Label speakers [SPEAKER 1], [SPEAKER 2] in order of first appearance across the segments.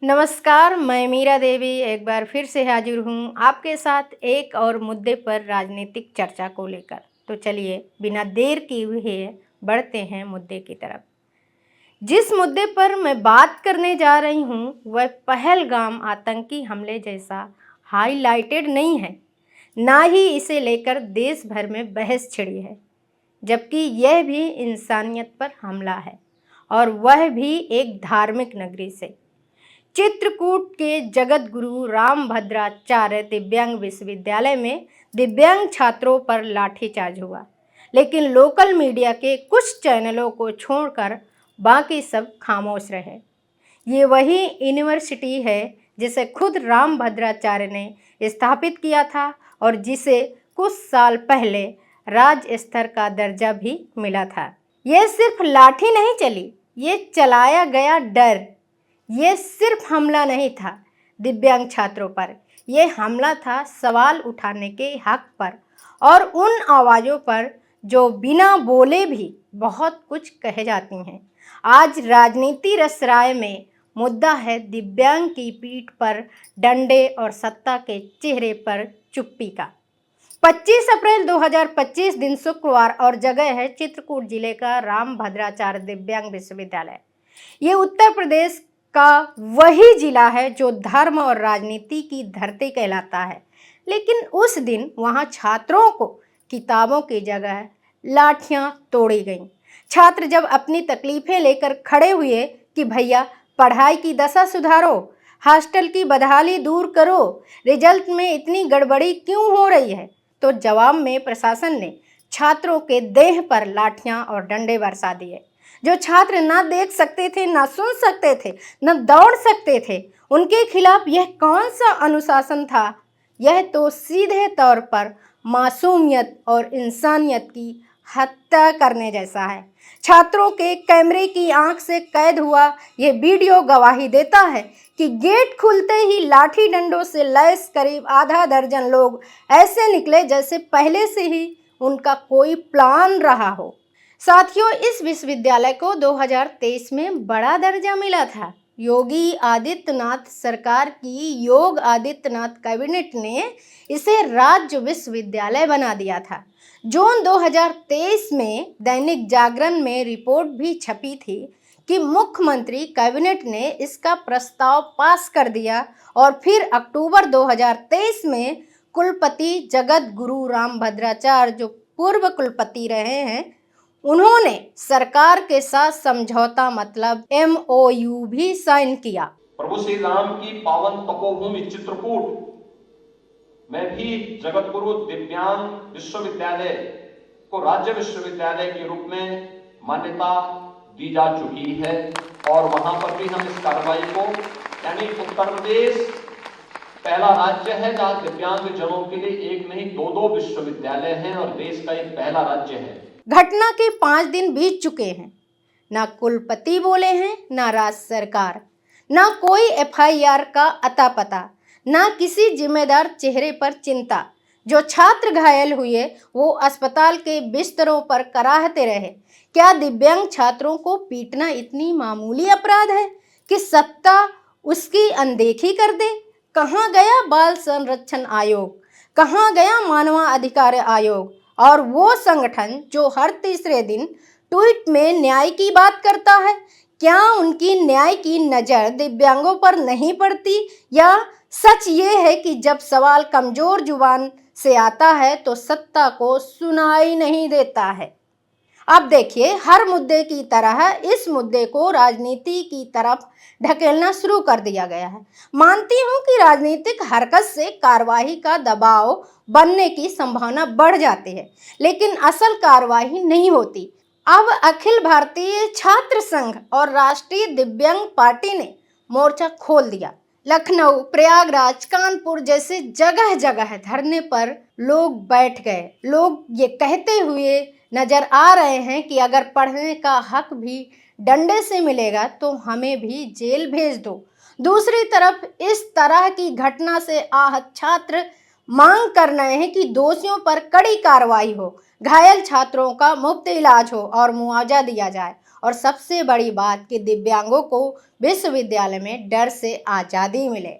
[SPEAKER 1] नमस्कार, मैं मीरा देवी एक बार फिर से हाजिर हूँ आपके साथ एक और मुद्दे पर राजनीतिक चर्चा को लेकर। तो चलिए बिना देर किए हुए बढ़ते हैं मुद्दे की तरफ। जिस मुद्दे पर मैं बात करने जा रही हूँ वह पहलगाम आतंकी हमले जैसा हाईलाइटेड नहीं है, ना ही इसे लेकर देश भर में बहस छिड़ी है, जबकि यह भी इंसानियत पर हमला है और वह भी एक धार्मिक नगरी से। चित्रकूट के जगत गुरु रामभद्राचार्य दिव्यांग विश्वविद्यालय में दिव्यांग छात्रों पर लाठीचार्ज हुआ, लेकिन लोकल मीडिया के कुछ चैनलों को छोड़कर बाकी सब खामोश रहे। ये वही यूनिवर्सिटी है जिसे खुद रामभद्राचार्य ने स्थापित किया था और जिसे कुछ साल पहले राज्य स्तर का दर्जा भी मिला था। ये सिर्फ लाठी नहीं चली, ये चलाया गया डर। ये सिर्फ हमला नहीं था दिव्यांग छात्रों पर, यह हमला था सवाल उठाने के हक पर और उन आवाज़ों पर जो बिना बोले भी बहुत कुछ कहे जाती हैं। आज राजनीति रसराय में मुद्दा है दिव्यांग की पीठ पर डंडे और सत्ता के चेहरे पर चुप्पी का। 25 अप्रैल 2025 दिन शुक्रवार और जगह है चित्रकूट जिले का रामभद्राचार्य दिव्यांग विश्वविद्यालय। ये उत्तर प्रदेश का वही जिला है जो धर्म और राजनीति की धरती कहलाता है, लेकिन उस दिन वहां छात्रों को किताबों की जगह लाठियां तोड़ी गईं। छात्र जब अपनी तकलीफें लेकर खड़े हुए कि भैया पढ़ाई की दशा सुधारो, हॉस्टल की बदहाली दूर करो, रिजल्ट में इतनी गड़बड़ी क्यों हो रही है, तो जवाब में प्रशासन ने छात्रों के देह पर लाठियां और डंडे बरसा दिए। जो छात्र ना देख सकते थे, ना सुन सकते थे, ना दौड़ सकते थे, उनके खिलाफ यह कौन सा अनुशासन था? यह तो सीधे तौर पर मासूमियत और इंसानियत की हत्या करने जैसा है। छात्रों के कैमरे की आंख से कैद हुआ यह वीडियो गवाही देता है कि गेट खुलते ही लाठी डंडों से लैस करीब आधा दर्जन लोग ऐसे निकले जैसे पहले से ही उनका कोई प्लान रहा हो। साथियों, इस विश्वविद्यालय को 2023 में बड़ा दर्जा मिला था। योगी आदित्यनाथ सरकार की योग आदित्यनाथ कैबिनेट ने इसे राज्य विश्वविद्यालय बना दिया था। जून 2023 में दैनिक जागरण में रिपोर्ट भी छपी थी कि मुख्यमंत्री कैबिनेट ने इसका प्रस्ताव पास कर दिया और फिर अक्टूबर 2023 में कुलपति जगत गुरु रामभद्राचार्य, जो पूर्व कुलपति रहे हैं, उन्होंने सरकार के साथ समझौता मतलब MOU भी साइन किया।
[SPEAKER 2] प्रभु श्री राम की पावन तपोभूमि चित्रकूट में भी जगत गुरु दिव्यांग विश्वविद्यालय को राज्य विश्वविद्यालय के रूप में मान्यता दी जा चुकी है और वहां पर भी हम इस कार्रवाई को, यानी उत्तर प्रदेश पहला राज्य है जहां दिव्यांग जनों के लिए एक नहीं दो विश्वविद्यालय हैं और देश का एक पहला राज्य है।
[SPEAKER 1] घटना के 5 दिन बीत चुके हैं, ना कुलपति बोले हैं, ना राज्य सरकार, ना कोई FIR का अता पता, ना किसी जिम्मेदार चेहरे पर चिंता। जो छात्र घायल हुए वो अस्पताल के बिस्तरों पर कराहते रहे। क्या दिव्यांग छात्रों को पीटना इतनी मामूली अपराध है कि सत्ता उसकी अनदेखी कर दे? कहाँ गया बाल संरक्षण आयोग, कहाँ गया मानवाधिकार आयोग और वो संगठन जो हर तीसरे दिन ट्वीट में न्याय की बात करता है? क्या उनकी न्याय की नज़र दिव्यांगों पर नहीं पड़ती, या सच ये है कि जब सवाल कमज़ोर जुबान से आता है तो सत्ता को सुनाई नहीं देता है? अब देखिए, हर मुद्दे की तरह इस मुद्दे को राजनीति की तरफ ढकेलना शुरू कर दिया गया है। मानती हूँ कि राजनीतिक हरकत से कार्रवाई का दबाव बनने की संभावना बढ़ जाती है, लेकिन असल कार्रवाई नहीं होती। अब अखिल भारतीय छात्र संघ और राष्ट्रीय दिव्यांग पार्टी ने मोर्चा खोल दिया। लखनऊ, प्रयागराज, कानपुर जैसे जगह जगह धरने पर लोग बैठ गए। लोग ये कहते हुए नजर आ रहे हैं कि अगर पढ़ने का हक भी डंडे से मिलेगा तो हमें भी जेल भेज दो। दूसरी तरफ इस तरह की घटना से आहत छात्र मांग कर रहे हैं कि दोषियों पर कड़ी कार्रवाई हो, घायल छात्रों का मुफ्त इलाज हो और मुआवजा दिया जाए और सबसे बड़ी बात कि दिव्यांगों को विश्वविद्यालय में डर से आज़ादी मिले।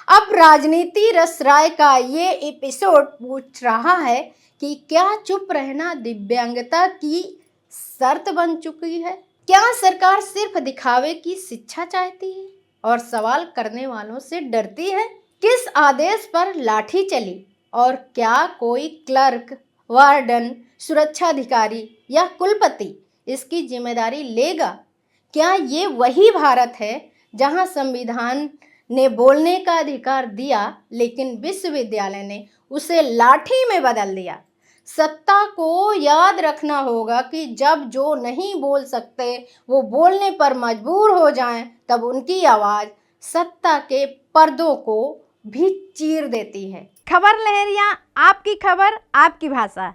[SPEAKER 1] अब राजनीति रस राय का ये एपिसोड पूछ रहा है कि क्या चुप रहना दिव्यांगता की शर्त बन चुकी है? क्या सरकार सिर्फ दिखावे की शिक्षा चाहती है और सवाल करने वालों से डरती है? किस आदेश पर लाठी चली और क्या कोई क्लर्क, वार्डन, सुरक्षा अधिकारी या कुलपति इसकी जिम्मेदारी लेगा? क्या ये वही भारत है जहां संविधान ने बोलने का अधिकार दिया लेकिन विश्वविद्यालय ने उसे लाठी में बदल दिया? सत्ता को याद रखना होगा कि जब जो नहीं बोल सकते वो बोलने पर मजबूर हो जाएं, तब उनकी आवाज़ सत्ता के पर्दों को भी चीर देती है। खबर लहरिया, आपकी खबर, आपकी भाषा।